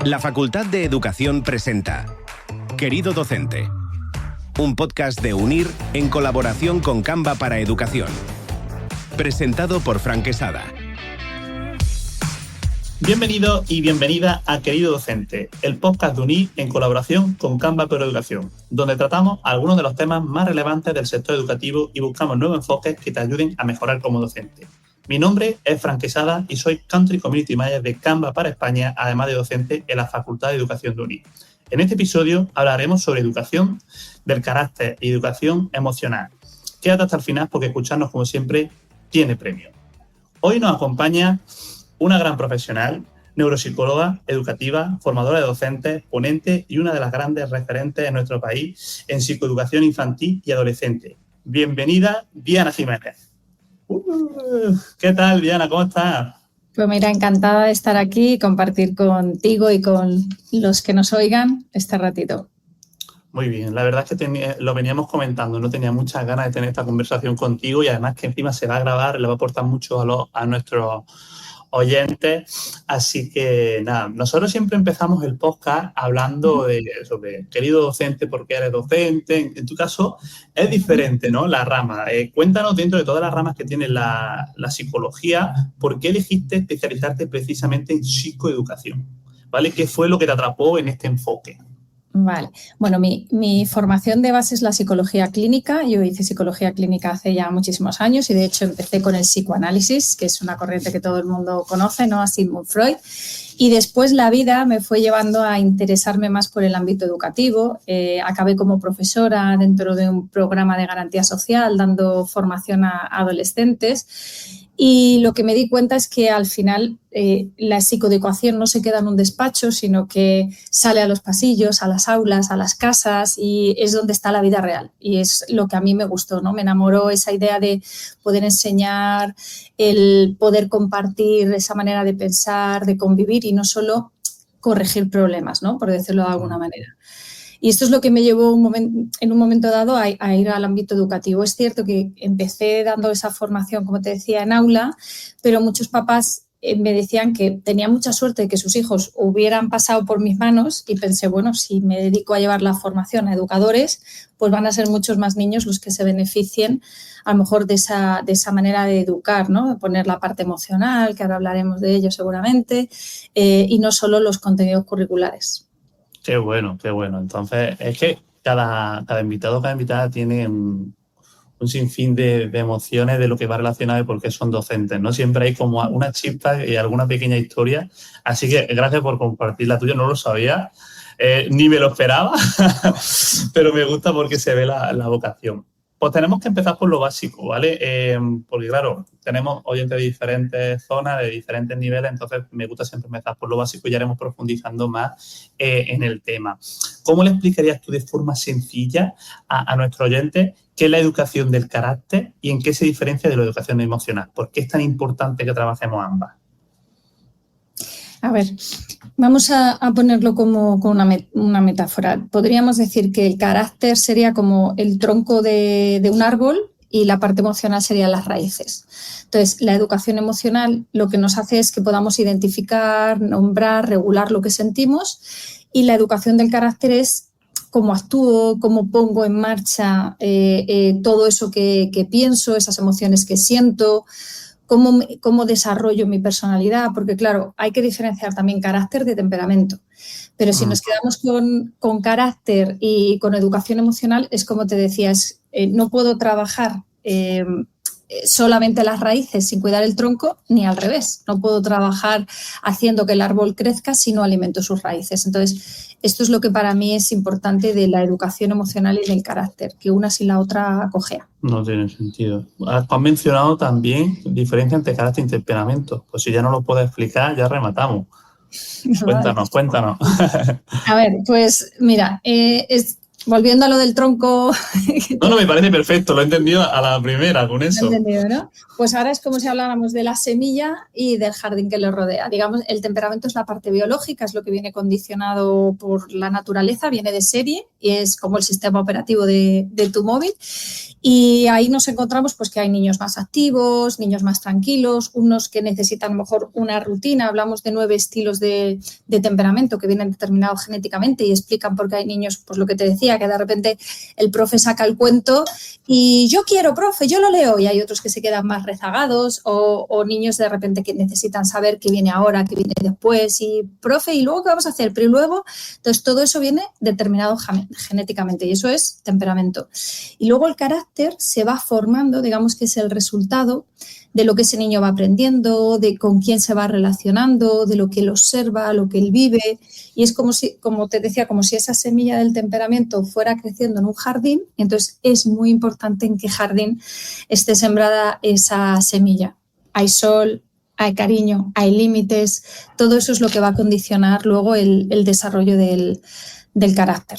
La Facultad de Educación presenta Querido Docente, un podcast de UNIR en colaboración con Canva para Educación. Presentado por Fran Quesada. Bienvenido y bienvenida a Querido Docente, el podcast de UNIR en colaboración con Canva para Educación, donde tratamos algunos de los temas más relevantes del sector educativo y buscamos nuevos enfoques que te ayuden a mejorar como docente. Mi nombre es Fran Quesada y soy Country Community Manager de Canva para España, además de docente en la Facultad de Educación de UNIR. En este episodio hablaremos sobre educación del carácter y educación emocional. Quédate hasta el final porque escucharnos, como siempre, tiene premio. Hoy nos acompaña una gran profesional, neuropsicóloga educativa, formadora de docentes, ponente y una de las grandes referentes en nuestro país en psicoeducación infantil y adolescente. Bienvenida, Diana Jiménez. ¿Qué tal, Diana? ¿Cómo estás? Pues mira, encantada de estar aquí y compartir contigo y con los que nos oigan este ratito. Muy bien, la verdad es que lo veníamos comentando, no tenía muchas ganas de tener esta conversación contigo y además que encima se va a grabar, le va a aportar mucho a nuestros oyentes, así que nada, nosotros siempre empezamos el podcast hablando sobre querido docente, porque eres docente. En tu caso es diferente, ¿no? La rama. Cuéntanos, dentro de todas las ramas que tiene la psicología, ¿por qué elegiste especializarte precisamente en psicoeducación? ¿Vale? ¿Qué fue lo que te atrapó en este enfoque? Vale. Bueno, mi formación de base es la psicología clínica. Yo hice psicología clínica hace ya muchísimos años y de hecho empecé con el psicoanálisis, que es una corriente que todo el mundo conoce, ¿no? A Sigmund Freud. Y después la vida me fue llevando a interesarme más por el ámbito educativo. Acabé como profesora dentro de un programa de garantía social, dando formación a adolescentes. Y lo que me di cuenta es que al final la psicoeducación no se queda en un despacho, sino que sale a los pasillos, a las aulas, a las casas y es donde está la vida real. Y es lo que a mí me gustó, ¿no? Me enamoró esa idea de poder enseñar, el poder compartir esa manera de pensar, de convivir y no solo corregir problemas, ¿no? Por decirlo de alguna manera. Y esto es lo que me llevó en un momento dado a ir al ámbito educativo. Es cierto que empecé dando esa formación, como te decía, en aula, pero muchos papás me decían que tenía mucha suerte de que sus hijos hubieran pasado por mis manos y pensé, bueno, si me dedico a llevar la formación a educadores, pues van a ser muchos más niños los que se beneficien a lo mejor de esa manera de educar, ¿no? De poner la parte emocional, que ahora hablaremos de ello seguramente, y no solo los contenidos curriculares. Qué bueno, qué bueno. Entonces, es que cada invitado, cada invitada tiene un sinfín de emociones de lo que va relacionado y por qué son docentes, ¿no? Siempre hay como una chispa y alguna pequeña historia. Así que gracias por compartir la tuya. No lo sabía, ni me lo esperaba, pero me gusta porque se ve la vocación. Pues tenemos que empezar por lo básico, ¿vale? Porque, claro, tenemos oyentes de diferentes zonas, de diferentes niveles, entonces me gusta siempre empezar por lo básico y ya iremos profundizando más en el tema. ¿Cómo le explicarías tú de forma sencilla a nuestro oyente qué es la educación del carácter y en qué se diferencia de la educación emocional? ¿Por qué es tan importante que trabajemos ambas? A ver, vamos a ponerlo como una metáfora. Podríamos decir que el carácter sería como el tronco de un árbol y la parte emocional serían las raíces. Entonces, la educación emocional lo que nos hace es que podamos identificar, nombrar, regular lo que sentimos y la educación del carácter es cómo actúo, cómo pongo en marcha todo eso que pienso, esas emociones que siento. Cómo desarrollo mi personalidad, porque claro, hay que diferenciar también carácter de temperamento. Pero si nos quedamos con carácter y con educación emocional, es como te decía, no puedo trabajar solamente las raíces sin cuidar el tronco, ni al revés. No puedo trabajar haciendo que el árbol crezca si no alimento sus raíces. Entonces, esto es lo que para mí es importante de la educación emocional y del carácter, que una sin la otra cojea. No tiene sentido. Has mencionado también diferencia entre carácter y temperamento. Pues si ya no lo puedes explicar, ya rematamos. Cuéntanos. A ver, pues mira, volviendo a lo del tronco. No, me parece perfecto, lo he entendido a la primera con eso. Lo he entendido, ¿no? Pues ahora es como si habláramos de la semilla y del jardín que lo rodea. Digamos, el temperamento es la parte biológica, es lo que viene condicionado por la naturaleza, viene de serie y es como el sistema operativo de tu móvil. Y ahí nos encontramos pues que hay niños más activos, niños más tranquilos, unos que necesitan a lo mejor una rutina. Hablamos de 9 estilos de temperamento que vienen determinados genéticamente y explican por qué hay niños, pues lo que te decía, que de repente el profe saca el cuento y yo quiero, profe, yo lo leo, y hay otros que se quedan más rezagados o niños de repente que necesitan saber qué viene ahora, qué viene después y profe, ¿y luego qué vamos a hacer? Pero y luego, entonces todo eso viene determinado genéticamente y eso es temperamento. Y luego el carácter se va formando, digamos que es el resultado de lo que ese niño va aprendiendo, de con quién se va relacionando, de lo que él observa, lo que él vive. Y es como si, como te decía, como si esa semilla del temperamento fuera creciendo en un jardín. Y entonces es muy importante en qué jardín esté sembrada esa semilla. Hay sol, hay cariño, hay límites. Todo eso es lo que va a condicionar luego el desarrollo del carácter.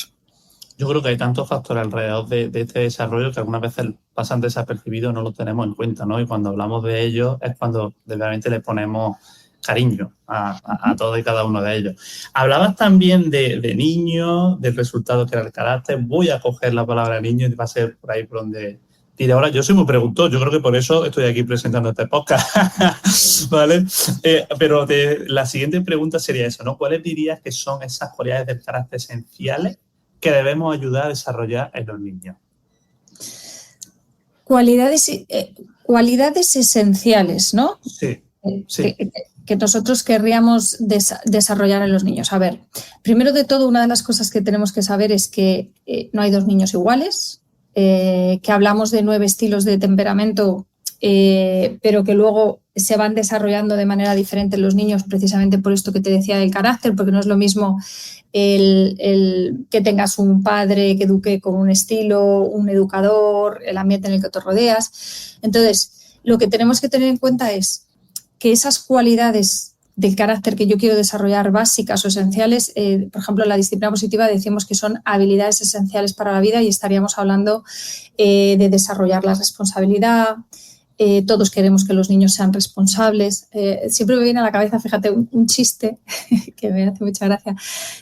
Yo creo que hay tantos factores alrededor de este desarrollo que algunas veces pasan desapercibidos, no los tenemos en cuenta, ¿no? Y cuando hablamos de ellos es cuando realmente le ponemos cariño a todos y cada uno de ellos. Hablabas también de niños, del resultado que era el carácter. Voy a coger la palabra niño y va a ser por ahí por donde tire ahora. Yo soy muy preguntón, yo creo que por eso estoy aquí presentando este podcast, ¿vale? Pero la siguiente pregunta sería eso, ¿no? ¿Cuáles dirías que son esas cualidades del carácter esenciales que debemos ayudar a desarrollar en los niños? Cualidades esenciales, ¿no? Sí. Que nosotros querríamos desarrollar en los niños. A ver, primero de todo, una de las cosas que tenemos que saber es que no hay 2 niños iguales, que hablamos de 9 estilos de temperamento, pero que luego se van desarrollando de manera diferente en los niños precisamente por esto que te decía del carácter, porque no es lo mismo el que tengas un padre que eduque con un estilo, un educador, el ambiente en el que te rodeas. Entonces, lo que tenemos que tener en cuenta es que esas cualidades del carácter que yo quiero desarrollar básicas o esenciales, por ejemplo, en la disciplina positiva decimos que son habilidades esenciales para la vida y estaríamos hablando de desarrollar la responsabilidad. Todos queremos que los niños sean responsables. Siempre me viene a la cabeza, fíjate, un chiste que me hace mucha gracia,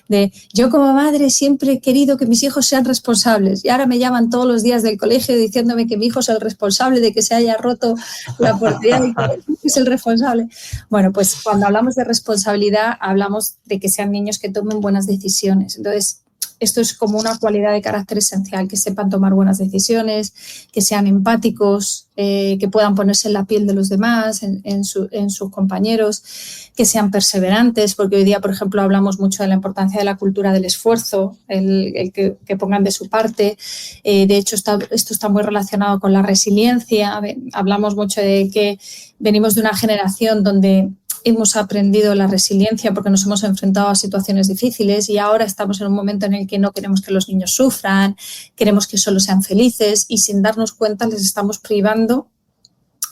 de yo como madre siempre he querido que mis hijos sean responsables y ahora me llaman todos los días del colegio diciéndome que mi hijo es el responsable de que se haya roto la portería y que es el responsable. Bueno, pues cuando hablamos de responsabilidad hablamos de que sean niños que tomen buenas decisiones. Entonces, esto es como una cualidad de carácter esencial, que sepan tomar buenas decisiones, que sean empáticos, que puedan ponerse en la piel de los demás, en sus compañeros, que sean perseverantes, porque hoy día, por ejemplo, hablamos mucho de la importancia de la cultura del esfuerzo, el que pongan de su parte. De hecho, esto está muy relacionado con la resiliencia. Hablamos mucho de que venimos de una generación donde hemos aprendido la resiliencia porque nos hemos enfrentado a situaciones difíciles y ahora estamos en un momento en el que no queremos que los niños sufran, queremos que solo sean felices y sin darnos cuenta les estamos privando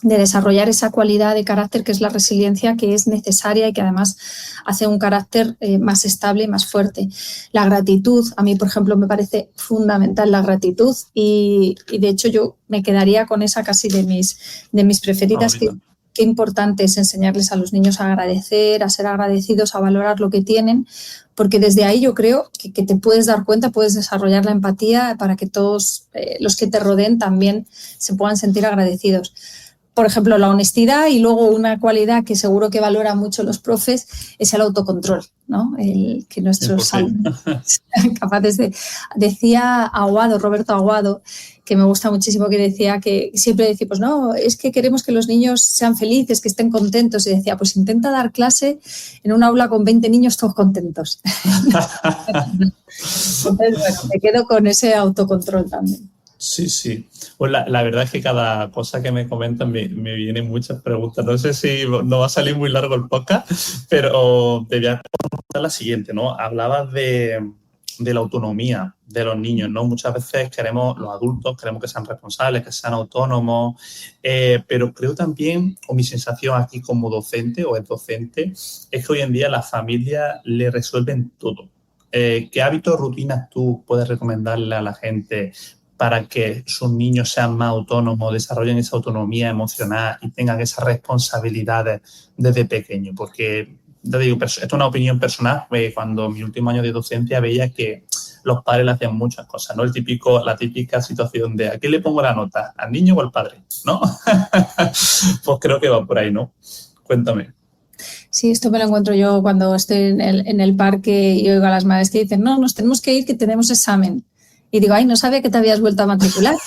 de desarrollar esa cualidad de carácter que es la resiliencia, que es necesaria y que además hace un carácter más estable y más fuerte. La gratitud, a mí, por ejemplo, me parece fundamental la gratitud y de hecho yo me quedaría con esa casi de mis preferidas. Qué importante es enseñarles a los niños a agradecer, a ser agradecidos, a valorar lo que tienen, porque desde ahí yo creo que te puedes dar cuenta, puedes desarrollar la empatía para que todos los que te rodeen también se puedan sentir agradecidos. Por ejemplo, la honestidad y luego una cualidad que seguro que valoran mucho los profes es el autocontrol, ¿no? El que nuestros alumnos sean capaces de... Decía Roberto Aguado, que me gusta muchísimo, que decía que siempre decimos, no, es que queremos que los niños sean felices, que estén contentos. Y decía, pues intenta dar clase en un aula con 20 niños todos contentos. Entonces, bueno, me quedo con ese autocontrol también. Sí. Pues la verdad es que cada cosa que me comentan me vienen muchas preguntas. No sé si no va a salir muy largo el podcast, pero te voy a preguntar la siguiente, ¿no? Hablabas de la autonomía de los niños, ¿no? Muchas veces los adultos queremos que sean responsables, que sean autónomos, pero creo también, o mi sensación aquí como docente o es docente, es que hoy en día las familias le resuelven todo. ¿qué hábitos, rutinas tú puedes recomendarle a la gente para que sus niños sean más autónomos, desarrollen esa autonomía emocional y tengan esas responsabilidades desde pequeño? Porque, te digo, esto es una opinión personal, cuando en mi último año de docencia veía que los padres le hacían muchas cosas, ¿no? La típica situación de ¿a quién le pongo la nota? ¿Al niño o al padre? ¿No? Pues creo que va por ahí, ¿no? Cuéntame. Sí, esto me lo encuentro yo cuando estoy en el parque y oigo a las madres que dicen, no, nos tenemos que ir, que tenemos examen. Y digo, ay, no sabía que te habías vuelto a matricular.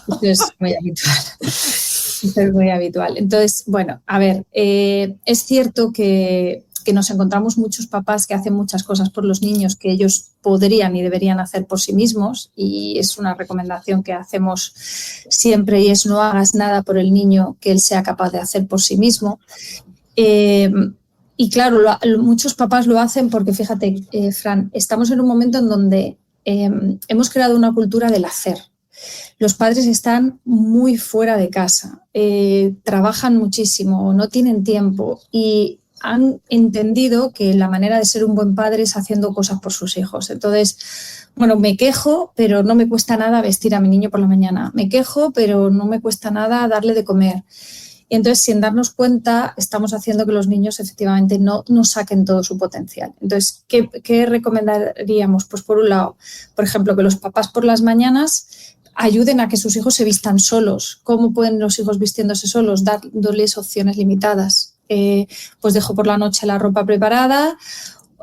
Esto es muy habitual. Esto es muy habitual. Entonces, bueno, a ver, es cierto que nos encontramos muchos papás que hacen muchas cosas por los niños que ellos podrían y deberían hacer por sí mismos, y es una recomendación que hacemos siempre, y es no hagas nada por el niño que él sea capaz de hacer por sí mismo. Y claro, muchos papás lo hacen porque, fíjate, Fran, estamos en un momento en donde hemos creado una cultura del hacer. Los padres están muy fuera de casa, trabajan muchísimo, no tienen tiempo y han entendido que la manera de ser un buen padre es haciendo cosas por sus hijos. Entonces, bueno, me quejo, pero no me cuesta nada vestir a mi niño por la mañana. Me quejo, pero no me cuesta nada darle de comer. Y entonces, sin darnos cuenta, estamos haciendo que los niños efectivamente no saquen todo su potencial. Entonces, ¿qué recomendaríamos? Pues por un lado, por ejemplo, que los papás por las mañanas ayuden a que sus hijos se vistan solos. ¿Cómo pueden los hijos vistiéndose solos? Dándoles opciones limitadas. Pues dejo por la noche la ropa preparada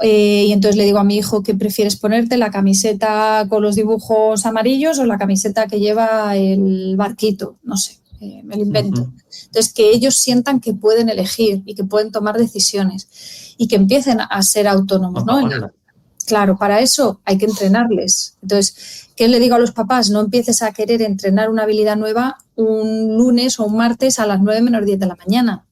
y entonces le digo a mi hijo ¿qué prefieres ponerte? ¿La camiseta con los dibujos amarillos o la camiseta que lleva el barquito? No sé, me lo invento. Uh-huh. Entonces, que ellos sientan que pueden elegir y que pueden tomar decisiones y que empiecen a ser autónomos, ¿no? Claro, para eso hay que entrenarles. Entonces, ¿qué le digo a los papás? No empieces a querer entrenar una habilidad nueva un lunes o un martes a las 9 menos 10 de la mañana.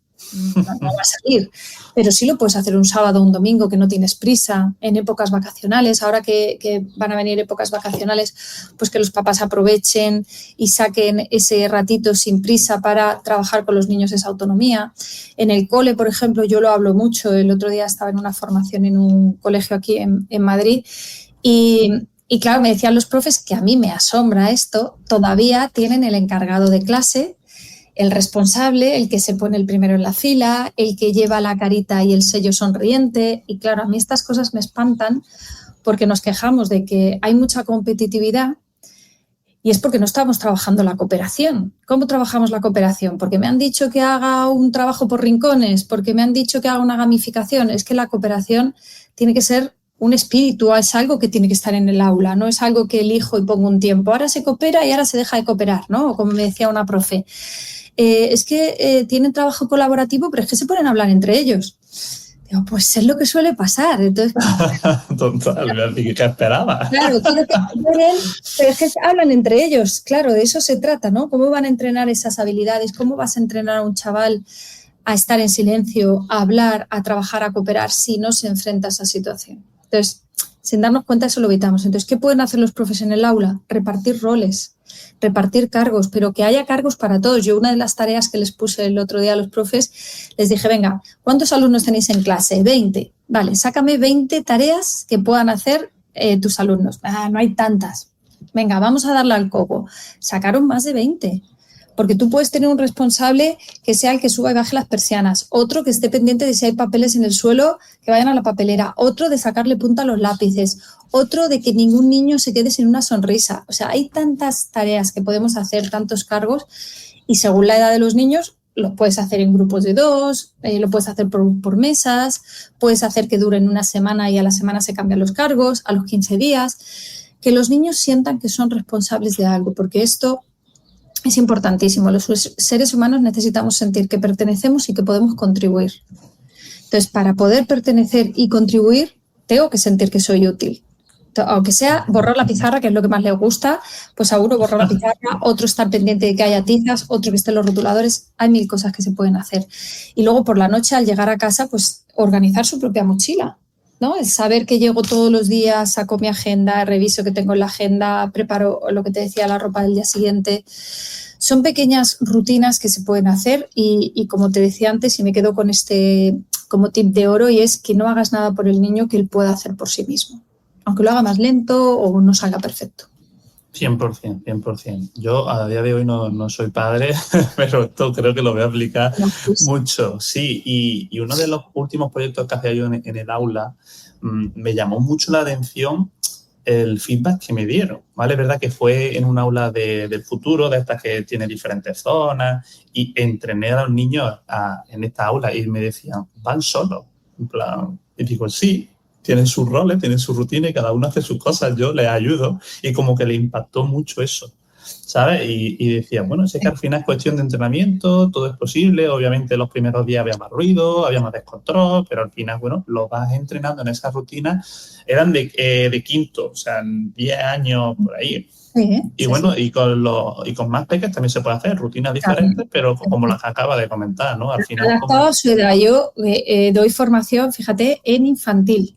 No va a salir, pero sí lo puedes hacer un sábado o un domingo que no tienes prisa, en épocas vacacionales. Ahora que van a venir épocas vacacionales, pues que los papás aprovechen y saquen ese ratito sin prisa para trabajar con los niños esa autonomía. En el cole, por ejemplo, yo lo hablo mucho. El otro día estaba en una formación en un colegio aquí en Madrid y claro, me decían los profes que a mí me asombra esto, todavía tienen el encargado de clase, el responsable, el que se pone el primero en la fila, el que lleva la carita y el sello sonriente. Y claro, a mí estas cosas me espantan porque nos quejamos de que hay mucha competitividad y es porque no estamos trabajando la cooperación. ¿Cómo trabajamos la cooperación? Porque me han dicho que haga un trabajo por rincones, porque me han dicho que haga una gamificación. Es que la cooperación tiene que ser un espíritu, es algo que tiene que estar en el aula, no es algo que elijo y pongo un tiempo. Ahora se coopera y ahora se deja de cooperar, ¿no? Como me decía una profe. Es que tienen trabajo colaborativo, pero es que se ponen a hablar entre ellos. Digo, pues es lo que suele pasar. Entonces, total, ¿qué esperaba? Claro, quiero que hablen, pero es que hablan entre ellos. Claro, de eso se trata, ¿no? ¿Cómo van a entrenar esas habilidades? ¿Cómo vas a entrenar a un chaval a estar en silencio, a hablar, a trabajar, a cooperar si no se enfrenta a esa situación? Entonces, sin darnos cuenta, eso lo evitamos. Entonces, ¿qué pueden hacer los profes en el aula? Repartir roles, repartir cargos, pero que haya cargos para todos. Yo una de las tareas que les puse el otro día a los profes, les dije, venga, ¿cuántos alumnos tenéis en clase? 20. Vale, sácame 20 tareas que puedan hacer tus alumnos. No hay tantas. Venga, vamos a darle al coco. Sacaron más de 20. Porque tú puedes tener un responsable que sea el que suba y baje las persianas, otro que esté pendiente de si hay papeles en el suelo que vayan a la papelera, otro de sacarle punta a los lápices, otro de que ningún niño se quede sin una sonrisa. O sea, hay tantas tareas que podemos hacer, tantos cargos, y según la edad de los niños, lo puedes hacer en grupos de 2, lo puedes hacer por mesas, puedes hacer que duren una semana y a la semana se cambian los cargos, a los 15 días. Que los niños sientan que son responsables de algo, porque esto es importantísimo. Los seres humanos necesitamos sentir que pertenecemos y que podemos contribuir. Entonces, para poder pertenecer y contribuir, tengo que sentir que soy útil. Aunque sea borrar la pizarra, que es lo que más les gusta, pues a uno borrar la pizarra, otro estar pendiente de que haya tizas, otro que estén los rotuladores. Hay 1000 cosas que se pueden hacer. Y luego por la noche, al llegar a casa, pues organizar su propia mochila, ¿no? El saber que llego todos los días, saco mi agenda, reviso que tengo en la agenda, preparo lo que te decía, la ropa del día siguiente. Son pequeñas rutinas que se pueden hacer y como te decía antes, y me quedo con este como tip de oro, y es que no hagas nada por el niño que él pueda hacer por sí mismo. aunque lo haga más lento o no salga perfecto. 100%, 100%. Yo a día de hoy no soy padre, pero esto creo que lo voy a aplicar mucho. Sí, y uno de los últimos proyectos que hacía yo en el aula, me llamó mucho la atención el feedback que me dieron, ¿vale? Es verdad que fue en un aula del futuro, de estas que tiene diferentes zonas, y entrené a los niños en esta aula y me decían, van solos, en plan, y digo, sí, tienen sus roles, tienen su rutina y cada uno hace sus cosas, yo les ayudo, y como que le impactó mucho eso, ¿sabes? Y decía, bueno, es que al final es cuestión de entrenamiento, todo es posible, obviamente los primeros días había más ruido, había más descontrol, pero al final, bueno, lo vas entrenando en esa rutina, eran de quinto, o sea, 10 años por ahí. Sí, y bueno, sí. Y con más peques también se puede hacer rutinas diferentes, pero como las que acaba de comentar, ¿no? Al final, adaptado a su edad. Yo doy formación, fíjate, en infantil.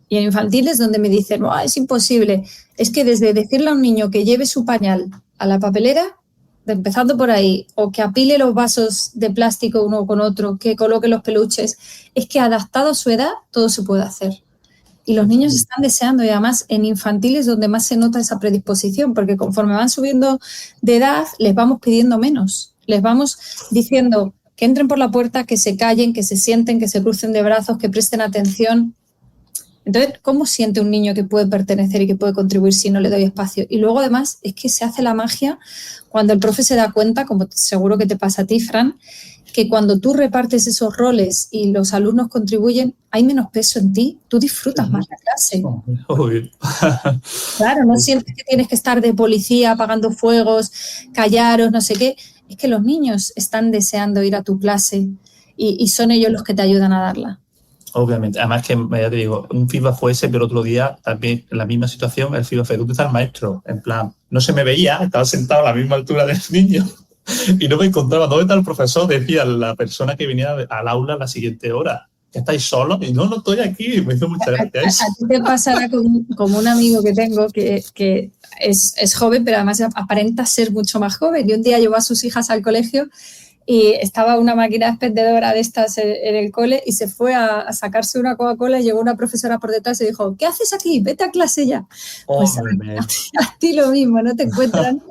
Y en infantil es donde me dicen, oh, es imposible. Es que desde decirle a un niño que lleve su pañal a la papelera, empezando por ahí, o que apile los vasos de plástico uno con otro, que coloque los peluches, es que adaptado a su edad todo se puede hacer. Y los niños están deseando, y además en infantil es donde más se nota esa predisposición, porque conforme van subiendo de edad les vamos pidiendo menos. Les vamos diciendo que entren por la puerta, que se callen, que se sienten, que se crucen de brazos, que presten atención. Entonces, ¿cómo siente un niño que puede pertenecer y que puede contribuir si no le doy espacio? Y luego, además, es que se hace la magia cuando el profe se da cuenta, como seguro que te pasa a ti, Fran, que cuando tú repartes esos roles y los alumnos contribuyen, hay menos peso en ti, tú disfrutas más la clase. Claro, no sientes que tienes que estar de policía apagando fuegos, callaros, no sé qué. Es que los niños están deseando ir a tu clase y son ellos los que te ayudan a darla. Obviamente, además que, ya te digo, un feedback fue ese, pero otro día también en la misma situación, el feedback fue, ¿dónde está el maestro? En plan, no se me veía, estaba sentado a la misma altura del niño y no me encontraba. ¿Dónde está el profesor? Decía la persona que venía al aula a la siguiente hora. ¿Estáis solos? Y no estoy aquí. Me hizo mucha gracia eso. A ti te pasará como un amigo que tengo que es joven, pero además aparenta ser mucho más joven. Y un día llevó a sus hijas al colegio y estaba una máquina expendedora de estas en el cole y se fue a sacarse una Coca-Cola y llegó una profesora por detrás y dijo, ¿qué haces aquí? Vete a clase ya. Pues a ti lo mismo, no te encuentran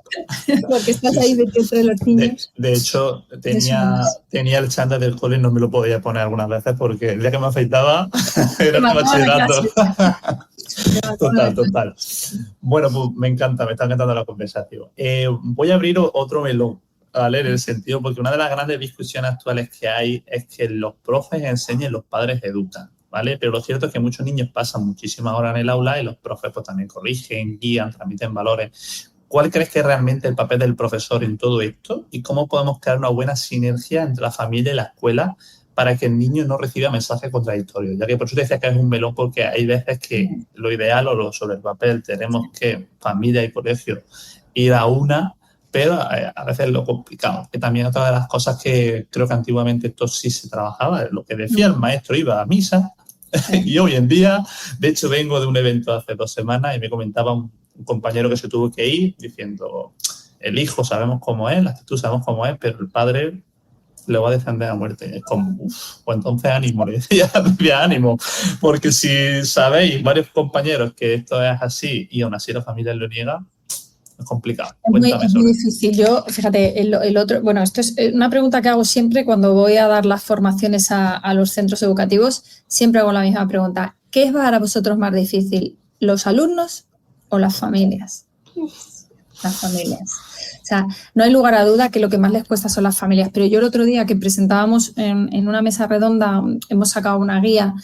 porque estás ahí metido entre los niños. De hecho, tenía el chándal del cole y no me lo podía poner algunas veces porque el día que me afeitaba era el bachillerato. Total. Bueno, pues me está encantando la conversación. Voy a abrir otro melón. ¿Vale? En el sentido, porque una de las grandes discusiones actuales que hay es que los profes enseñan y los padres educan, ¿vale? Pero lo cierto es que muchos niños pasan muchísimas horas en el aula y los profes pues también corrigen, guían, transmiten valores. ¿Cuál crees que es realmente el papel del profesor en todo esto? ¿Y cómo podemos crear una buena sinergia entre la familia y la escuela para que el niño no reciba mensajes contradictorios? Ya que por eso te decía que es un melón, porque hay veces que lo ideal o sobre el papel tenemos que familia y colegio ir a una, pero a veces lo complicado, que también otra de las cosas que creo que antiguamente esto sí se trabajaba, lo que decía el maestro, iba a misa, y hoy en día, de hecho vengo de un evento hace 2 semanas y me comentaba un compañero que se tuvo que ir diciendo, el hijo sabemos cómo es, la actitud sabemos cómo es, pero el padre le va a defender a muerte. Es como, pues entonces ánimo, le decía ánimo, porque si sabéis varios compañeros que esto es así y aún así la familia lo niega, es complicado. Es muy difícil. Yo, fíjate, el otro, bueno, esto es una pregunta que hago siempre cuando voy a dar las formaciones a los centros educativos. Siempre hago la misma pregunta. ¿Qué es para vosotros más difícil? ¿Los alumnos o las familias? Las familias. O sea, no hay lugar a duda que lo que más les cuesta son las familias. Pero yo el otro día que presentábamos en una mesa redonda, hemos sacado una guía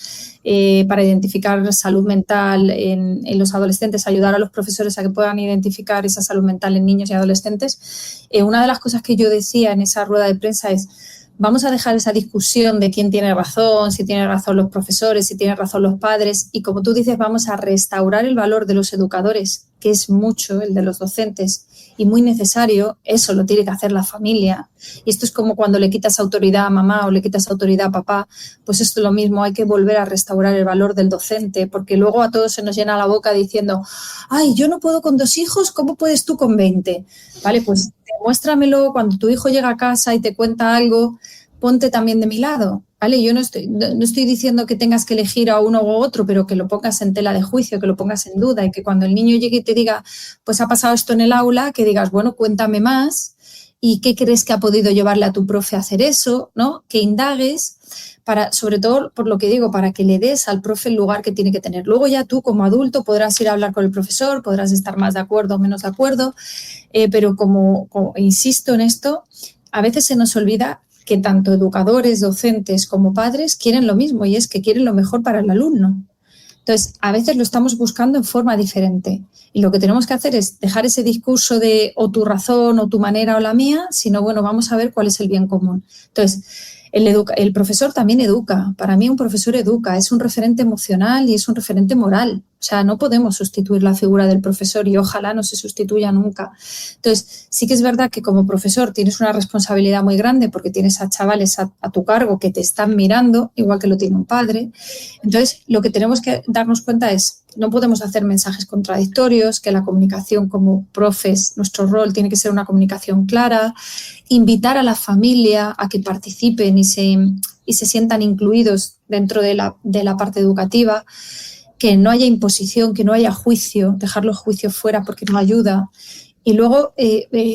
para identificar salud mental en los adolescentes, ayudar a los profesores a que puedan identificar esa salud mental en niños y adolescentes. Una de las cosas que yo decía en esa rueda de prensa es, vamos a dejar esa discusión de quién tiene razón, si tienen razón los profesores, si tienen razón los padres, y como tú dices, vamos a restaurar el valor de los educadores, que es mucho el de los docentes y muy necesario. Eso lo tiene que hacer la familia. Y esto es como cuando le quitas autoridad a mamá o le quitas autoridad a papá, pues esto es lo mismo, hay que volver a restaurar el valor del docente, porque luego a todos se nos llena la boca diciendo, ay, yo no puedo con 2 hijos, ¿cómo puedes tú con 20? Vale, pues demuéstramelo cuando tu hijo llega a casa y te cuenta algo, ponte también de mi lado. ¿vale? Yo no estoy diciendo que tengas que elegir a uno u otro, pero que lo pongas en tela de juicio, que lo pongas en duda y que cuando el niño llegue y te diga, pues ha pasado esto en el aula, que digas, bueno, cuéntame más y qué crees que ha podido llevarle a tu profe a hacer eso, ¿no? Que indagues, sobre todo por lo que digo, para que le des al profe el lugar que tiene que tener. Luego ya tú como adulto podrás ir a hablar con el profesor, podrás estar más de acuerdo o menos de acuerdo, pero como insisto en esto, a veces se nos olvida que tanto educadores, docentes como padres quieren lo mismo y es que quieren lo mejor para el alumno. Entonces, a veces lo estamos buscando en forma diferente y lo que tenemos que hacer es dejar ese discurso de o tu razón o tu manera o la mía, sino, bueno, vamos a ver cuál es el bien común. Entonces, el profesor también educa. Para mí un profesor educa, es un referente emocional y es un referente moral. O sea, no podemos sustituir la figura del profesor y ojalá no se sustituya nunca. Entonces, sí que es verdad que como profesor tienes una responsabilidad muy grande porque tienes a chavales a tu cargo que te están mirando, igual que lo tiene un padre. Entonces, lo que tenemos que darnos cuenta es no podemos hacer mensajes contradictorios, que la comunicación como profes, nuestro rol tiene que ser una comunicación clara, invitar a la familia a que participen y se sientan incluidos dentro de la parte educativa, que no haya imposición, que no haya juicio, dejar los juicios fuera porque no ayuda. Y luego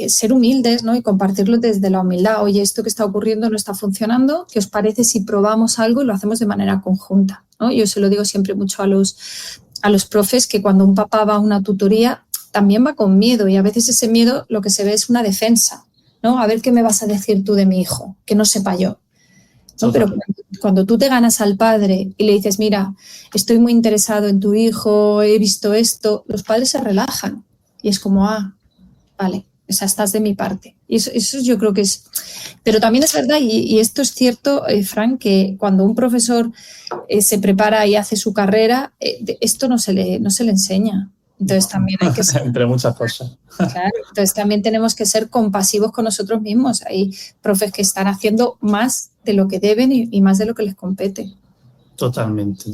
ser humildes, ¿no? Y compartirlo desde la humildad. Oye, esto que está ocurriendo no está funcionando. ¿Qué os parece si probamos algo y lo hacemos de manera conjunta, ¿no? Yo se lo digo siempre mucho a los profes que cuando un papá va a una tutoría también va con miedo y a veces ese miedo lo que se ve es una defensa, ¿no? A ver qué me vas a decir tú de mi hijo, que no sepa yo. ¿No? Pero cuando tú te ganas al padre y le dices, mira, estoy muy interesado en tu hijo, he visto esto, los padres se relajan y es como, vale, o sea, estás de mi parte. Y eso yo creo que es... Pero también es verdad, y esto es cierto, Fran, que cuando un profesor se prepara y hace su carrera, esto no se le enseña. Entonces también hay que ser... Entre muchas cosas. Claro, entonces también tenemos que ser compasivos con nosotros mismos. Hay profes que están haciendo más de lo que deben y más de lo que les compete. Totalmente.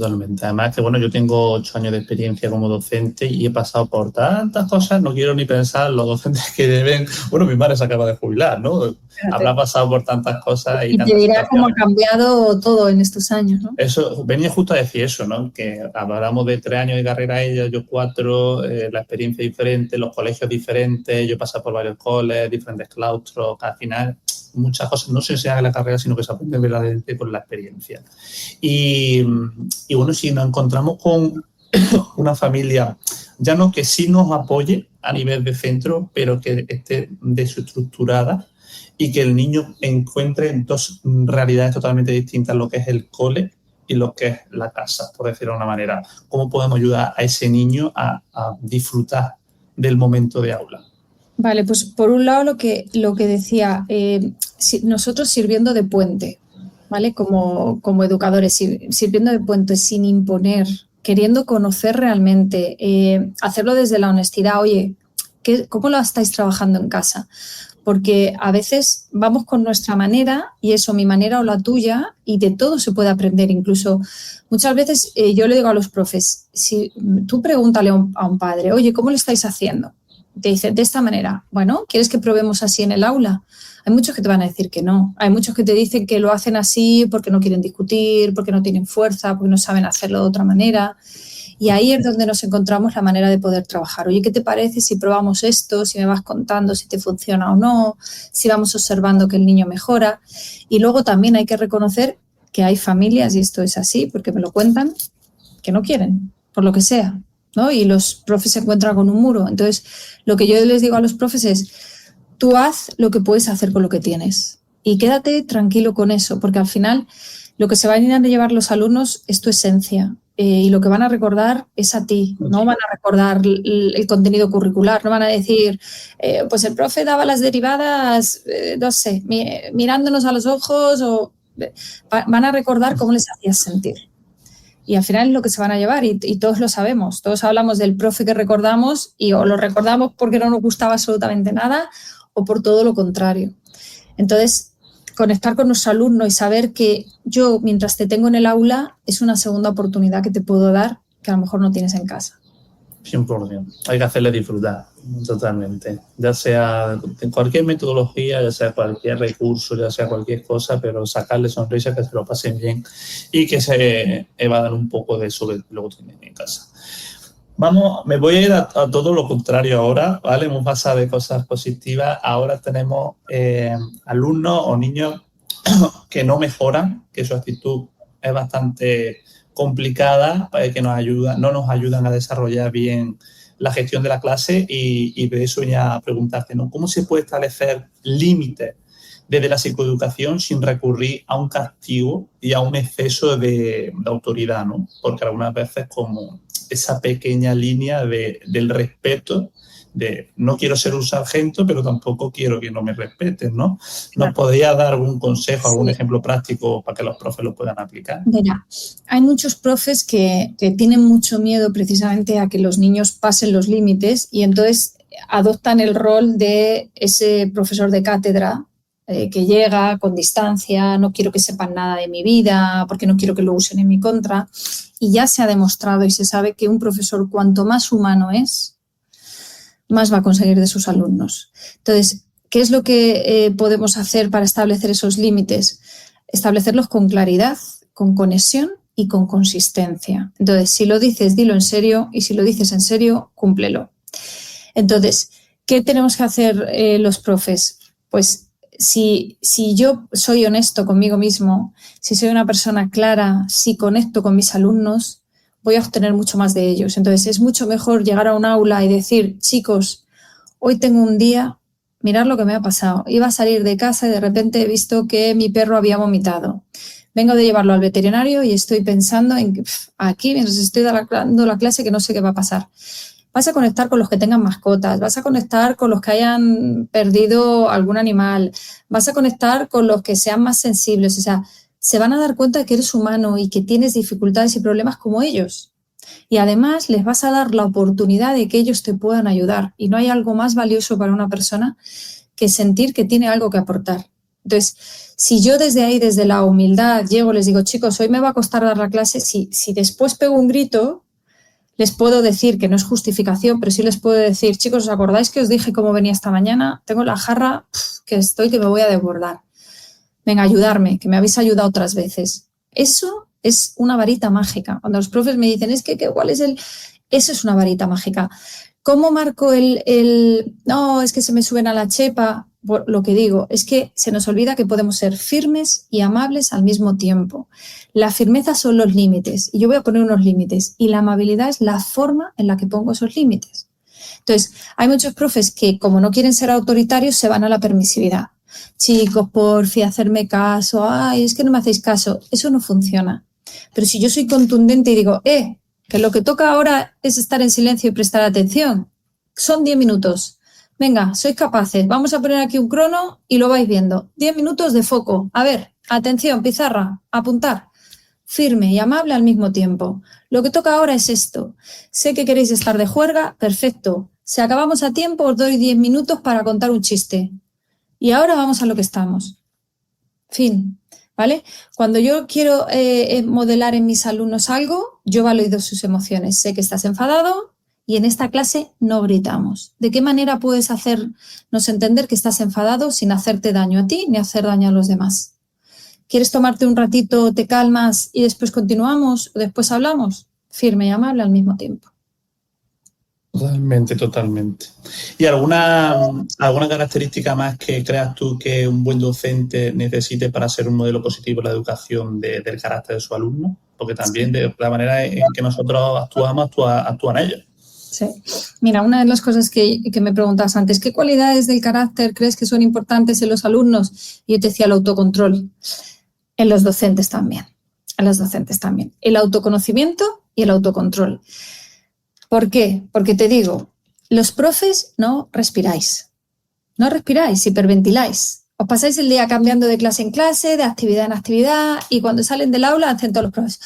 Además que, bueno, yo tengo 8 años de experiencia como docente y he pasado por tantas cosas, no quiero ni pensar los docentes que deben... Bueno, mi madre se acaba de jubilar, ¿no? Habrá pasado por tantas cosas. Y te dirá cómo ha cambiado todo en estos años, ¿no? Eso, venía justo a decir eso, ¿no? Que hablamos de 3 años de carrera ella, yo 4, la experiencia diferente, los colegios diferentes, yo he pasado por varios coles, diferentes claustros, al final... Muchas cosas no se enseñan en la carrera, sino que se aprende verdaderamente con la experiencia. Y bueno, si nos encontramos con una familia, ya no que sí nos apoye a nivel de centro, pero que esté desestructurada y que el niño encuentre 2 realidades totalmente distintas, lo que es el cole y lo que es la casa, por decirlo de una manera. ¿Cómo podemos ayudar a ese niño a disfrutar del momento de aula? Vale, pues por un lado lo que decía, nosotros sirviendo de puente, ¿vale? Como educadores, sirviendo de puente sin imponer, queriendo conocer realmente, hacerlo desde la honestidad. Oye, ¿cómo lo estáis trabajando en casa? Porque a veces vamos con nuestra manera y eso, mi manera o la tuya, y de todo se puede aprender. Incluso muchas veces yo le digo a los profes, si tú pregúntale a un padre, oye, ¿cómo lo estáis haciendo? Te dice, de esta manera. Bueno, ¿quieres que probemos así en el aula? Hay muchos que te van a decir que no. Hay muchos que te dicen que lo hacen así porque no quieren discutir, porque no tienen fuerza, porque no saben hacerlo de otra manera. Y ahí es donde nos encontramos la manera de poder trabajar. Oye, ¿qué te parece si probamos esto? Si me vas contando si te funciona o no, si vamos observando que el niño mejora. Y luego también hay que reconocer que hay familias, y esto es así porque me lo cuentan, que no quieren, por lo que sea, ¿no? Y los profes se encuentran con un muro. Entonces, lo que yo les digo a los profes es, tú haz lo que puedes hacer con lo que tienes y quédate tranquilo con eso, porque al final lo que se van a llevar los alumnos es tu esencia y lo que van a recordar es a ti, no van a recordar el contenido curricular, no van a decir, pues el profe daba las derivadas, no sé, mirándonos a los ojos, o van a recordar cómo les hacías sentir. Y al final es lo que se van a llevar y todos lo sabemos. Todos hablamos del profe que recordamos y o lo recordamos porque no nos gustaba absolutamente nada o por todo lo contrario. Entonces, conectar con nuestro alumno y saber que yo, mientras te tengo en el aula, es una segunda oportunidad que te puedo dar que a lo mejor no tienes en casa. 100%. Hay que hacerle disfrutar totalmente. Ya sea en cualquier metodología, ya sea cualquier recurso, ya sea cualquier cosa, pero sacarle sonrisas, que se lo pasen bien y que se evadan un poco de eso que luego tienen en casa. Me voy a ir a todo lo contrario ahora, ¿vale? Hemos pasado de cosas positivas. Ahora tenemos alumnos o niños que no mejoran, que su actitud es bastante complicada, que no nos ayudan a desarrollar bien la gestión de la clase y de eso venía a preguntarte, ¿no? ¿Cómo se puede establecer límites desde la psicoeducación sin recurrir a un castigo y a un exceso de autoridad, ¿no? Porque algunas veces como esa pequeña línea del respeto, de no quiero ser un sargento, pero tampoco quiero que no me respeten, ¿no? ¿Nos podría dar algún consejo, algún ejemplo práctico para que los profes lo puedan aplicar? Mira, hay muchos profes que tienen mucho miedo precisamente a que los niños pasen los límites y entonces adoptan el rol de ese profesor de cátedra que llega con distancia, no quiero que sepan nada de mi vida porque no quiero que lo usen en mi contra. Y ya se ha demostrado y se sabe que un profesor cuanto más humano es, más va a conseguir de sus alumnos. Entonces, ¿qué es lo que podemos hacer para establecer esos límites? Establecerlos con claridad, con conexión y con consistencia. Entonces, si lo dices, dilo en serio y si lo dices en serio, cúmplelo. Entonces, ¿qué tenemos que hacer los profes? Pues si yo soy honesto conmigo mismo, si soy una persona clara, si conecto con mis alumnos, voy a obtener mucho más de ellos. Entonces, es mucho mejor llegar a un aula y decir, chicos, hoy tengo un día, mirad lo que me ha pasado. Iba a salir de casa y de repente he visto que mi perro había vomitado. Vengo de llevarlo al veterinario y estoy pensando en que aquí, mientras estoy dando la clase, que no sé qué va a pasar. Vas a conectar con los que tengan mascotas, vas a conectar con los que hayan perdido algún animal, vas a conectar con los que sean más sensibles. O sea, se van a dar cuenta de que eres humano y que tienes dificultades y problemas como ellos. Y además les vas a dar la oportunidad de que ellos te puedan ayudar. Y no hay algo más valioso para una persona que sentir que tiene algo que aportar. Entonces, si yo desde ahí, desde la humildad, llego, les digo, chicos, hoy me va a costar dar la clase, si después pego un grito, les puedo decir que no es justificación, pero sí les puedo decir, chicos, ¿os acordáis que os dije cómo venía esta mañana? Tengo la jarra que me voy a desbordar. Venga, ayudarme, que me habéis ayudado otras veces. Eso es una varita mágica. Cuando los profes me dicen, ¿cuál es el...? Eso es una varita mágica. ¿Cómo marco no, es que se me suben a la chepa? Por lo que digo, es que se nos olvida que podemos ser firmes y amables al mismo tiempo. La firmeza son los límites, y yo voy a poner unos límites, y la amabilidad es la forma en la que pongo esos límites. Entonces, hay muchos profes que, como no quieren ser autoritarios, se van a la permisividad. Chicos, porfi, hacerme caso, ay, es que no me hacéis caso. Eso no funciona. Pero si yo soy contundente y digo, que lo que toca ahora es estar en silencio y prestar atención, son 10 minutos. Venga, sois capaces, vamos a poner aquí un crono y lo vais viendo. 10 minutos de foco. A ver, atención, pizarra, apuntar. Firme y amable al mismo tiempo. Lo que toca ahora es esto. Sé que queréis estar de juerga, perfecto. Si acabamos a tiempo, os doy 10 minutos para contar un chiste. Y ahora vamos a lo que estamos. Fin, ¿vale? Cuando yo quiero modelar en mis alumnos algo, yo valido sus emociones. Sé que estás enfadado y en esta clase no gritamos. ¿De qué manera puedes hacernos entender que estás enfadado sin hacerte daño a ti ni hacer daño a los demás? ¿Quieres tomarte un ratito, te calmas y después continuamos o después hablamos? Firme y amable al mismo tiempo. Totalmente. ¿Y alguna característica más que creas tú que un buen docente necesite para ser un modelo positivo en la educación del carácter de su alumno? Porque también de la manera en que nosotros actuamos, actúan ellos. Sí. Mira, una de las cosas que me preguntabas antes, ¿qué cualidades del carácter crees que son importantes en los alumnos? Y yo te decía el autocontrol. En los docentes también. El autoconocimiento y el autocontrol. ¿Por qué? Porque te digo, los profes no respiráis, hiperventiláis. Os pasáis el día cambiando de clase en clase, de actividad en actividad y cuando salen del aula hacen todos los profes.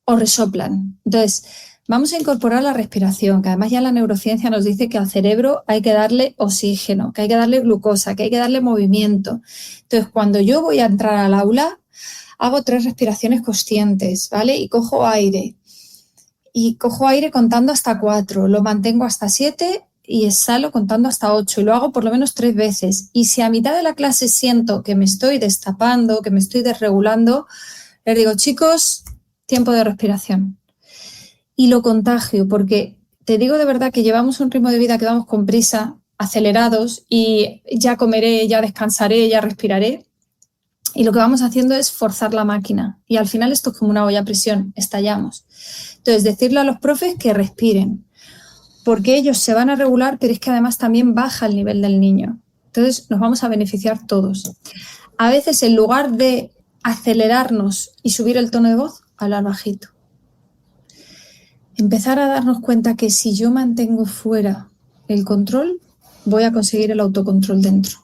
Os resoplan. Entonces, vamos a incorporar la respiración, que además ya la neurociencia nos dice que al cerebro hay que darle oxígeno, que hay que darle glucosa, que hay que darle movimiento. Entonces, cuando yo voy a entrar al aula, hago 3 respiraciones conscientes, ¿vale? Y cojo aire. y cojo aire contando hasta 4, lo mantengo hasta 7 y exhalo contando hasta 8 y lo hago por lo menos 3 veces. Y si a mitad de la clase siento que me estoy destapando, que me estoy desregulando, les digo, chicos, tiempo de respiración. Y lo contagio, porque te digo de verdad que llevamos un ritmo de vida que vamos con prisa, acelerados, y ya comeré, ya descansaré, ya respiraré. Y lo que vamos haciendo es forzar la máquina. Y al final esto es como una olla a presión, estallamos. Entonces, decirle a los profes que respiren, porque ellos se van a regular, pero es que además también baja el nivel del niño. Entonces, nos vamos a beneficiar todos. A veces, en lugar de acelerarnos y subir el tono de voz, hablar bajito. Empezar a darnos cuenta que si yo mantengo fuera el control, voy a conseguir el autocontrol dentro.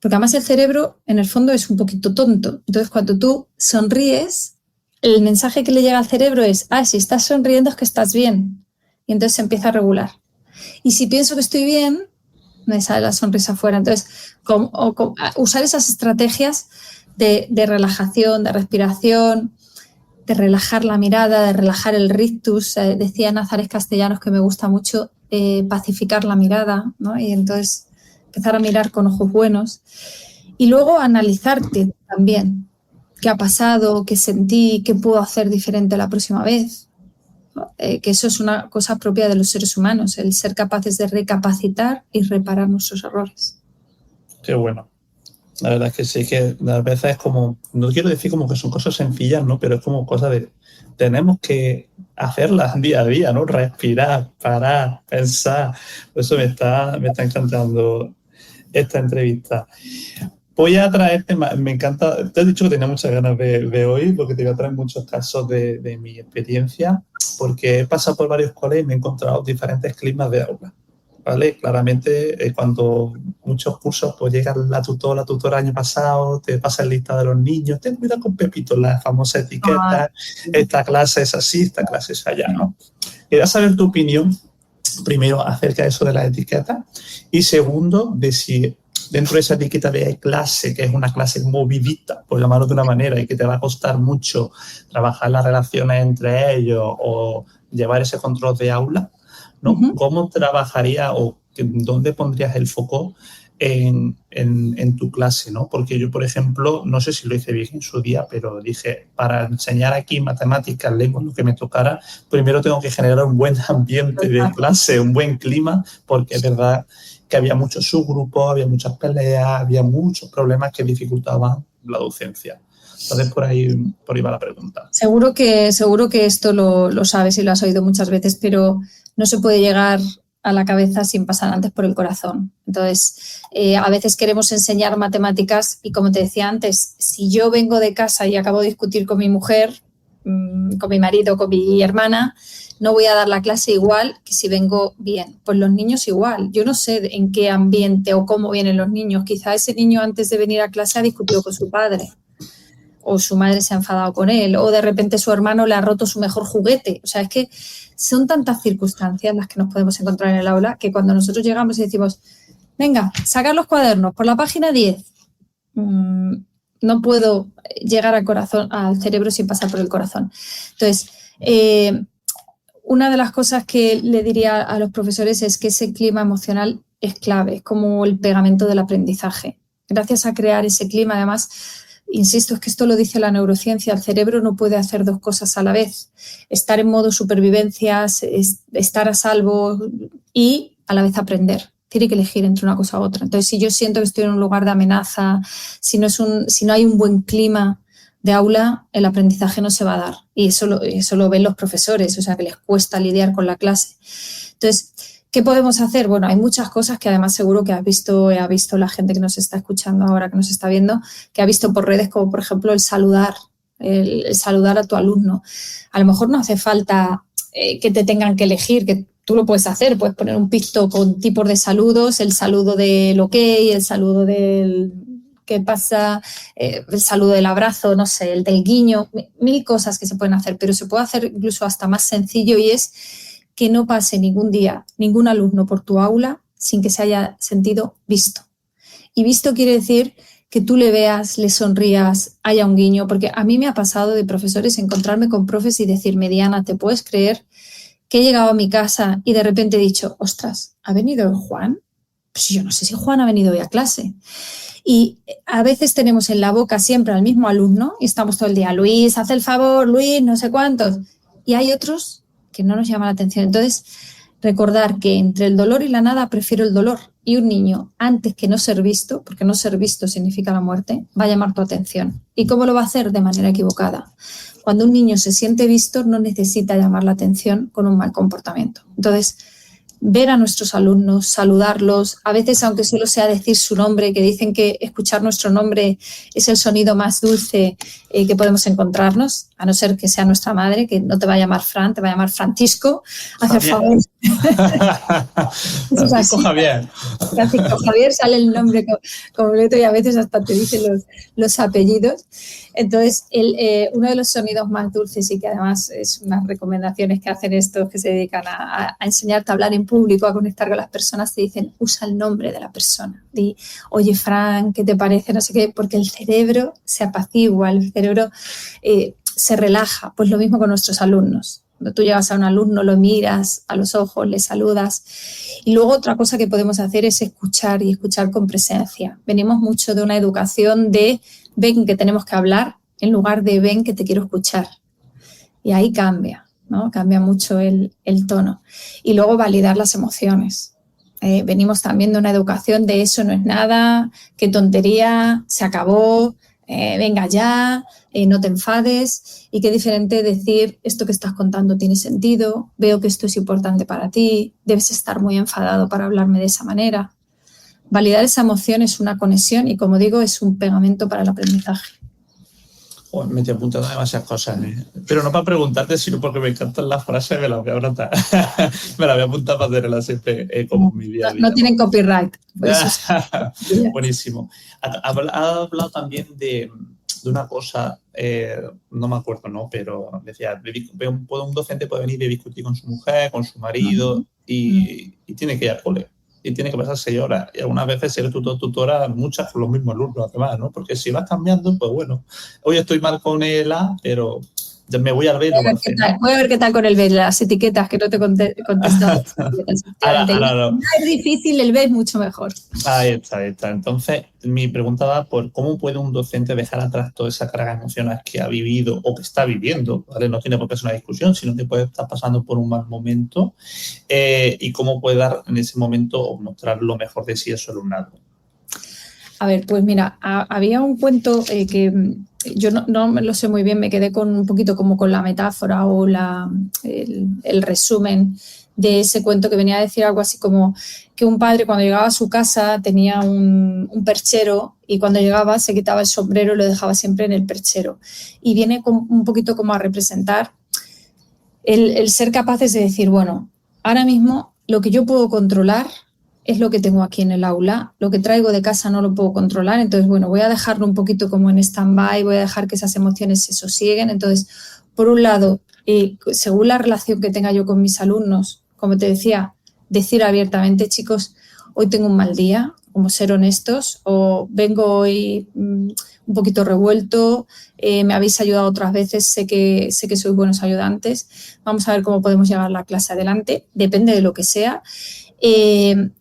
Porque además el cerebro, en el fondo, es un poquito tonto. Entonces, cuando tú sonríes, el mensaje que le llega al cerebro es, si estás sonriendo es que estás bien. Y entonces se empieza a regular. Y si pienso que estoy bien, me sale la sonrisa afuera. Entonces, usar esas estrategias de relajación, de respiración, de relajar la mirada, de relajar el rictus. Decía Nazaret Castellanos, que me gusta mucho, pacificar la mirada, ¿no? Y entonces empezar a mirar con ojos buenos. Y luego analizarte también. ¿Qué ha pasado? ¿Qué sentí? ¿Qué puedo hacer diferente la próxima vez? Que eso es una cosa propia de los seres humanos, el ser capaces de recapacitar y reparar nuestros errores. Qué bueno. La verdad es que sí, que a veces es como, no quiero decir como que son cosas sencillas, ¿no? Pero es como cosas de, tenemos que hacerlas día a día, ¿no? Respirar, parar, pensar. Por eso me está encantando esta entrevista. Voy a traerte, me encanta, te he dicho que tenía muchas ganas de hoy, porque te voy a traer muchos casos de mi experiencia, porque he pasado por varios coles y me he encontrado diferentes climas de aula. ¿Vale? Claramente, cuando muchos cursos, pues llega la tutora año pasado, te pasa el lista de los niños, ten cuidado con Pepito, la famosa etiqueta, esta clase es así, esta clase es allá, ¿no? Quería saber tu opinión, primero, acerca de eso de las etiquetas, y segundo, de si dentro de esa etiqueta de clase, que es una clase movidita, por llamarlo de una manera, y que te va a costar mucho trabajar las relaciones entre ellos o llevar ese control de aula, ¿no? Uh-huh. ¿Cómo trabajaría o dónde pondrías el foco en tu clase, ¿no? Porque yo, por ejemplo, no sé si lo hice bien en su día, pero dije, para enseñar aquí matemáticas, lengua, lo que me tocara, primero tengo que generar un buen ambiente de clase, un buen clima, porque es verdad que había muchos subgrupos, había muchas peleas, había muchos problemas que dificultaban la docencia. Entonces, por ahí va la pregunta. Seguro que esto lo sabes y lo has oído muchas veces, pero no se puede llegar a la cabeza sin pasar antes por el corazón. Entonces, a veces queremos enseñar matemáticas y, como te decía antes, si yo vengo de casa y acabo de discutir con mi mujer, con mi marido, con mi hermana, no voy a dar la clase igual que si vengo bien. Pues los niños igual. Yo no sé en qué ambiente o cómo vienen los niños. Quizá ese niño antes de venir a clase ha discutido con su padre, o su madre se ha enfadado con él, o de repente su hermano le ha roto su mejor juguete. O sea, es que son tantas circunstancias las que nos podemos encontrar en el aula que cuando nosotros llegamos y decimos, venga, sacar los cuadernos por la página 10, no puedo llegar al cerebro sin pasar por el corazón. Entonces, una de las cosas que le diría a los profesores es que ese clima emocional es clave, es como el pegamento del aprendizaje. Gracias a crear ese clima, además, insisto, es que esto lo dice la neurociencia, el cerebro no puede hacer dos cosas a la vez. Estar en modo supervivencia, estar a salvo y a la vez aprender. Tiene que elegir entre una cosa u otra. Entonces, si yo siento que estoy en un lugar de amenaza, si no hay un buen clima de aula, el aprendizaje no se va a dar. Y eso lo ven los profesores, o sea, que les cuesta lidiar con la clase. Entonces, ¿qué podemos hacer? Bueno, hay muchas cosas que además seguro que ha visto la gente que nos está escuchando ahora, que nos está viendo, que ha visto por redes, como por ejemplo el saludar a tu alumno. A lo mejor no hace falta que te tengan que elegir, que tú lo puedes hacer, puedes poner un picto con tipos de saludos, el saludo del ok, el saludo del qué pasa, el saludo del abrazo, no sé, el del guiño, mil cosas que se pueden hacer, pero se puede hacer incluso hasta más sencillo, y es que no pase ningún día ningún alumno por tu aula sin que se haya sentido visto. Y visto quiere decir que tú le veas, le sonrías, haya un guiño, porque a mí me ha pasado de profesores encontrarme con profes y decirme, Diana, ¿te puedes creer que he llegado a mi casa y de repente he dicho, ostras, ¿ha venido Juan? Pues yo no sé si Juan ha venido hoy a clase. Y a veces tenemos en la boca siempre al mismo alumno y estamos todo el día, Luis, haz el favor, Luis, no sé cuántos. Y hay otros que no nos llaman la atención. Entonces, recordar que entre el dolor y la nada prefiero el dolor. Y un niño, antes que no ser visto, porque no ser visto significa la muerte, va a llamar tu atención. ¿Y cómo lo va a hacer? De manera equivocada. Cuando un niño se siente visto, no necesita llamar la atención con un mal comportamiento. Entonces, ver a nuestros alumnos, saludarlos, a veces aunque solo sea decir su nombre, que dicen que escuchar nuestro nombre es el sonido más dulce que podemos encontrarnos, a no ser que sea nuestra madre, que no te va a llamar Fran, te va a llamar Francisco, hacer favor. Francisco Javier. Francisco Javier, sale el nombre completo y a veces hasta te dicen los apellidos. Entonces, uno de los sonidos más dulces y que además es unas recomendaciones que hacen estos que se dedican a enseñarte a hablar en público, a conectar con las personas, te dicen, usa el nombre de la persona. Di, oye, Fran, ¿qué te parece? No sé qué, porque el cerebro se apacigua, el cerebro se relaja. Pues lo mismo con nuestros alumnos. Cuando tú llegas a un alumno, lo miras a los ojos, le saludas. Y luego otra cosa que podemos hacer es escuchar y escuchar con presencia. Venimos mucho de una educación de ven que tenemos que hablar en lugar de ven que te quiero escuchar. Y ahí cambia, ¿no? Cambia mucho el tono. Y luego validar las emociones. Venimos también de una educación de eso no es nada, qué tontería, se acabó, venga ya, no te enfades. Y qué diferente decir esto que estás contando tiene sentido, veo que esto es importante para ti, debes estar muy enfadado para hablarme de esa manera. Validar esa emoción es una conexión y, como digo, es un pegamento para el aprendizaje. Joder, me estoy apuntando demasiadas cosas, pero no para preguntarte, sino porque me encantan las frases, me las voy a anotar. Me las voy a apuntar para hacerlas siempre como mi día a día. No tienen copyright. Pues Buenísimo. Ha hablado también de una cosa, no me acuerdo, ¿no? Pero decía, un docente puede venir y discutir con su mujer, con su marido y tiene que ir al cole. Y tiene que pasar 6 horas. Y algunas veces ser tutora, muchas con los mismos alumnos, además, ¿no? Porque si vas cambiando, pues bueno, hoy estoy mal con el A, pero ya me voy al B. Voy a ver qué tal con el B, las etiquetas, que no te he contestado. No. No es difícil, el B es mucho mejor. Ahí está. Entonces, mi pregunta va por cómo puede un docente dejar atrás toda esa carga emocional que ha vivido o que está viviendo, ¿vale? No tiene por qué ser una discusión, sino que puede estar pasando por un mal momento y cómo puede dar en ese momento o mostrar lo mejor de sí a su alumnado. A ver, pues mira, había un cuento que yo no me lo sé muy bien, me quedé con un poquito como con la metáfora o el resumen de ese cuento, que venía a decir algo así como que un padre cuando llegaba a su casa tenía un perchero y cuando llegaba se quitaba el sombrero y lo dejaba siempre en el perchero. Y viene un poquito como a representar el ser capaces de decir, bueno, ahora mismo lo que yo puedo controlar es lo que tengo aquí en el aula, lo que traigo de casa no lo puedo controlar, entonces, bueno, voy a dejarlo un poquito como en stand-by, voy a dejar que esas emociones se sosieguen. Entonces, por un lado, según la relación que tenga yo con mis alumnos, como te decía, decir abiertamente, chicos, hoy tengo un mal día, como ser honestos, o vengo hoy un poquito revuelto, me habéis ayudado otras veces, sé que sois buenos ayudantes, vamos a ver cómo podemos llevar la clase adelante, depende de lo que sea.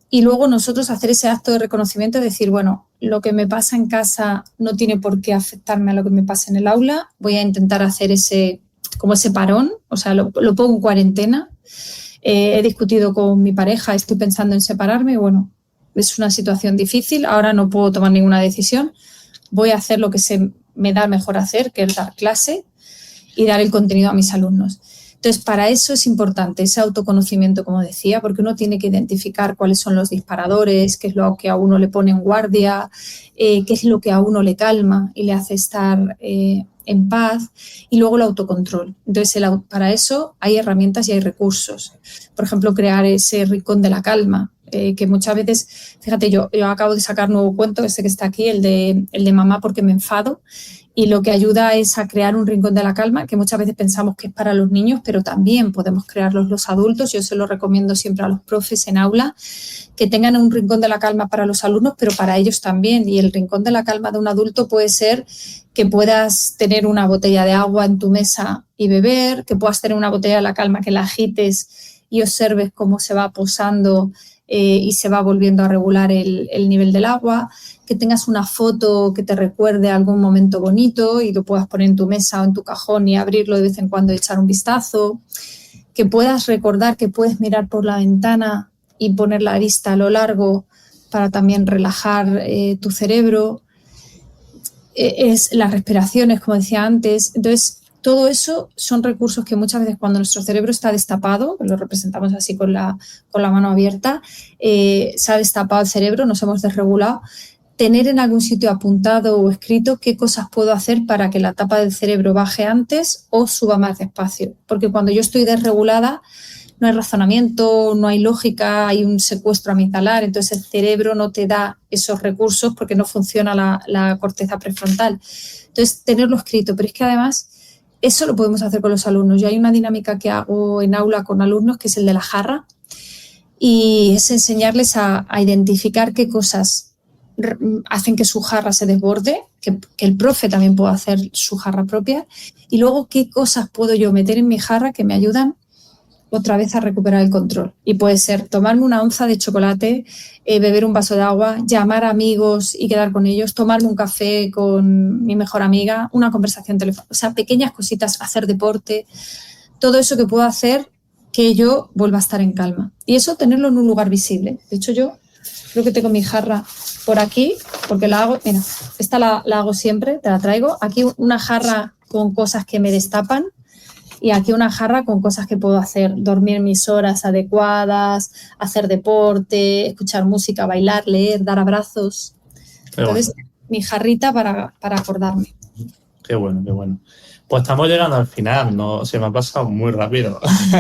Y luego nosotros hacer ese acto de reconocimiento, decir, bueno, lo que me pasa en casa no tiene por qué afectarme a lo que me pasa en el aula, voy a intentar hacer ese parón, o sea, lo pongo en cuarentena. He discutido con mi pareja, estoy pensando en separarme y bueno, es una situación difícil, ahora no puedo tomar ninguna decisión, voy a hacer lo que se me da mejor hacer, que es dar clase y dar el contenido a mis alumnos. Entonces, para eso es importante ese autoconocimiento, como decía, porque uno tiene que identificar cuáles son los disparadores, qué es lo que a uno le pone en guardia, qué es lo que a uno le calma y le hace estar en paz, y luego el autocontrol. Entonces, para eso hay herramientas y hay recursos. Por ejemplo, crear ese rincón de la calma, que muchas veces, fíjate, yo acabo de sacar nuevo cuento, este que está aquí, el de mamá porque me enfado, y lo que ayuda es a crear un rincón de la calma, que muchas veces pensamos que es para los niños, pero también podemos crearlos los adultos. Yo se lo recomiendo siempre a los profes en aula, que tengan un rincón de la calma para los alumnos, pero para ellos también. Y el rincón de la calma de un adulto puede ser que puedas tener una botella de agua en tu mesa y beber, que puedas tener una botella de la calma que la agites y observes cómo se va posando y se va volviendo a regular el nivel del agua, que tengas una foto que te recuerde algún momento bonito y lo puedas poner en tu mesa o en tu cajón y abrirlo de vez en cuando y echar un vistazo, que puedas recordar que puedes mirar por la ventana y poner la vista a lo largo para también relajar tu cerebro, es las respiraciones, como decía antes. Entonces, todo eso son recursos que muchas veces cuando nuestro cerebro está destapado, lo representamos así con la mano abierta, se ha destapado el cerebro, nos hemos desregulado, tener en algún sitio apuntado o escrito qué cosas puedo hacer para que la tapa del cerebro baje antes o suba más despacio. Porque cuando yo estoy desregulada, no hay razonamiento, no hay lógica, hay un secuestro amigdalar, entonces el cerebro no te da esos recursos porque no funciona la corteza prefrontal. Entonces, tenerlo escrito, pero es que además eso lo podemos hacer con los alumnos. Yo hay una dinámica que hago en aula con alumnos que es el de la jarra y es enseñarles a identificar qué cosas hacen que su jarra se desborde, que el profe también pueda hacer su jarra propia y luego qué cosas puedo yo meter en mi jarra que me ayudan otra vez a recuperar el control. Y puede ser tomarme una onza de chocolate, beber un vaso de agua, llamar a amigos y quedar con ellos, tomarme un café con mi mejor amiga, una conversación telefónica, o sea, pequeñas cositas, hacer deporte, todo eso que puedo hacer que yo vuelva a estar en calma. Y eso tenerlo en un lugar visible. De hecho, yo creo que tengo mi jarra por aquí, porque la hago, mira, esta la hago siempre, te la traigo. Aquí una jarra con cosas que me destapan, y aquí una jarra con cosas que puedo hacer, dormir mis horas adecuadas, hacer deporte, escuchar música, bailar, leer, dar abrazos. Entonces, mi jarrita para acordarme. Qué bueno, qué bueno. Pues estamos llegando al final, ¿no? Se me ha pasado muy rápido.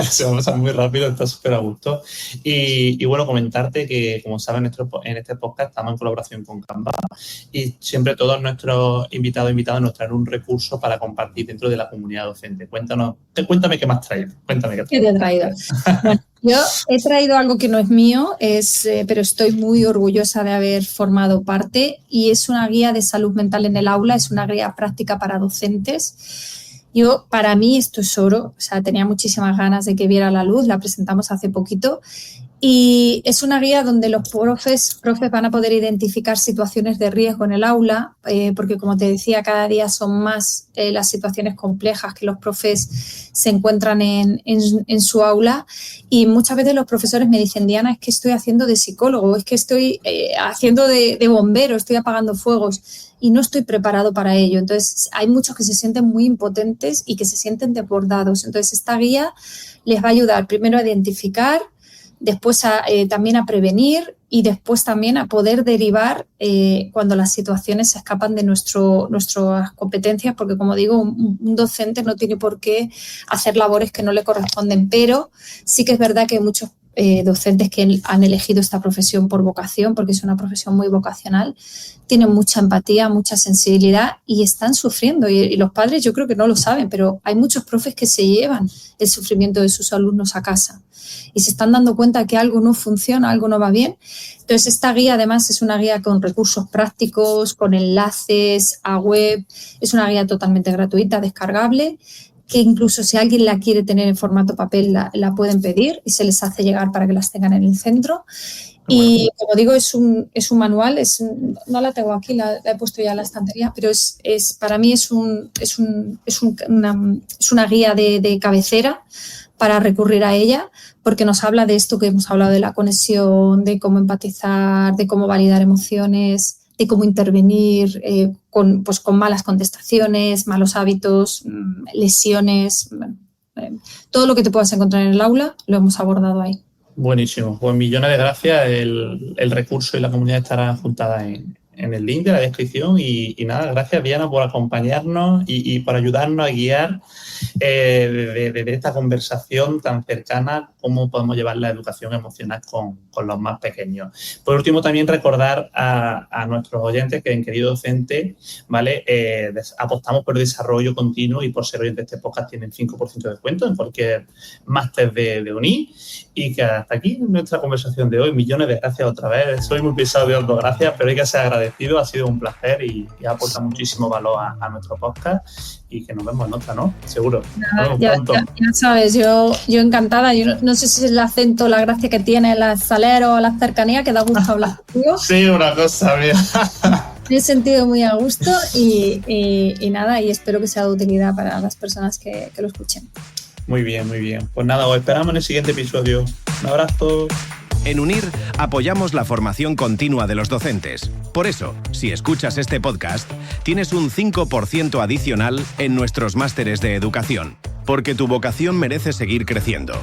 Se me ha pasado muy rápido, está súper a gusto. Y bueno, comentarte que, como saben, en este podcast estamos en colaboración con Canva y siempre todos nuestros invitados nos traen un recurso para compartir dentro de la comunidad docente. Cuéntame qué más traes. Cuéntame ¿Qué te he traído? Bueno, yo he traído algo que no es mío, pero estoy muy orgullosa de haber formado parte y es una guía de salud mental en el aula, es una guía práctica para docentes. Para mí esto es oro, o sea, tenía muchísimas ganas de que viera la luz, la presentamos hace poquito y es una guía donde los profes van a poder identificar situaciones de riesgo en el aula, porque como te decía, cada día son más las situaciones complejas que los profes se encuentran en su aula y muchas veces los profesores me dicen, Diana, es que estoy haciendo de psicólogo, es que estoy haciendo de bombero, estoy apagando fuegos y no estoy preparado para ello. Entonces, hay muchos que se sienten muy impotentes y que se sienten desbordados. Entonces, esta guía les va a ayudar primero a identificar, después también a prevenir y después también a poder derivar cuando las situaciones se escapan de nuestras competencias, porque como digo, un docente no tiene por qué hacer labores que no le corresponden, pero sí que es verdad que hay muchos docentes que han elegido esta profesión por vocación, porque es una profesión muy vocacional, tienen mucha empatía, mucha sensibilidad y están sufriendo y los padres yo creo que no lo saben, pero hay muchos profes que se llevan el sufrimiento de sus alumnos a casa y se están dando cuenta que algo no funciona, algo no va bien. Entonces esta guía además es una guía con recursos prácticos, con enlaces a web, es una guía totalmente gratuita, descargable, que incluso si alguien la quiere tener en formato papel la pueden pedir y se les hace llegar para que las tengan en el centro. Y como digo, es un manual, no la tengo aquí, la he puesto ya en la estantería, pero para mí es una guía de cabecera para recurrir a ella, porque nos habla de esto que hemos hablado, de la conexión, de cómo empatizar, de cómo validar emociones, de cómo intervenir con malas contestaciones, malos hábitos, lesiones, todo lo que te puedas encontrar en el aula lo hemos abordado ahí. Buenísimo, pues millones de gracias. El recurso y la comunidad estarán juntadas en el link de la descripción y nada, gracias Diana por acompañarnos y por ayudarnos a guiar de esta conversación tan cercana, cómo podemos llevar la educación emocional con los más pequeños. Por último, también recordar a nuestros oyentes que en Querido Docente, ¿vale? Apostamos por el desarrollo continuo y por ser oyentes de este podcast tienen 5% de descuento en cualquier máster de UNI. Y que hasta aquí nuestra conversación de hoy. Millones de gracias otra vez. Soy muy pesado de dos gracias, pero hay que ser agradecido. Ha sido un placer y aporta muchísimo valor a nuestro podcast. Y que nos vemos en otra, ¿no? Seguro. Ya sabes, yo encantada. Yo no sé si es el acento, la gracia que tiene, el salero, la cercanía, que da gusto hablar contigo. Sí, una cosa, mira. Me he sentido muy a gusto y nada, y espero que sea de utilidad para las personas que lo escuchen. Muy bien, muy bien. Pues nada, os esperamos en el siguiente episodio. Un abrazo. En UNIR apoyamos la formación continua de los docentes. Por eso, si escuchas este podcast, tienes un 5% adicional en nuestros másteres de educación, porque tu vocación merece seguir creciendo.